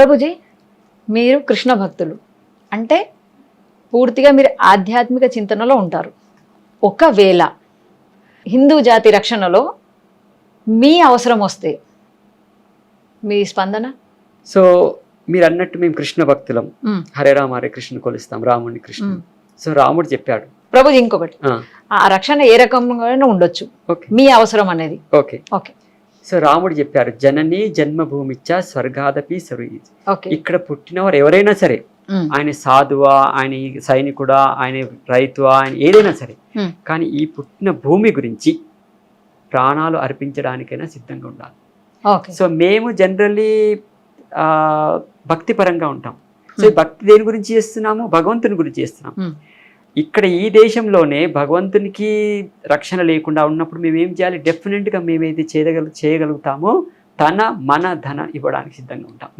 ప్రభుజీ, మీరు కృష్ణ భక్తులు అంటే పూర్తిగా మీరు ఆధ్యాత్మిక చింతనలో ఉంటారు. ఒకవేళ హిందూ జాతి రక్షణలో మీ అవసరం వస్తే మీ స్పందన? సో మీరు అన్నట్టు మేము కృష్ణ భక్తులం, హరే రామ హరే కృష్ణ కొలుస్తాం, రాముడిని కృష్ణ. సో రాముడు చెప్పాడు ప్రభుజీ ఇంకొకటి, ఆ రక్షణ ఏ రకంగా ఉండొచ్చు, మీ అవసరం అనేది. Okay okay. సో రాముడు చెప్పారు, జనని జన్మభూమిచ్చ స్వర్గాదపి సరుయి. ఇక్కడ పుట్టినవారు ఎవరైనా సరే, ఆయన సాధువా, ఆయన సైనికుడా, ఆయన రైతువా, ఆయన ఏదైనా సరే, కానీ ఈ పుట్టిన భూమి గురించి ప్రాణాలు అర్పించడానికైనా సిద్ధంగా ఉండాలి. సో మేము జనరల్లీ భక్తి పరంగా ఉంటాం. సో భక్తి దేని గురించి చేస్తున్నాము? భగవంతుని గురించి చేస్తున్నాం. ఇక్కడ ఈ దేశంలోనే భగవంతునికి రక్షణ లేకుండా ఉన్నప్పుడు మేము ఏం చేయాలి? డెఫినెట్గా మేమైతే చేయగలుగుతామో మన ధన ఇవ్వడానికి సిద్ధంగా ఉంటాం.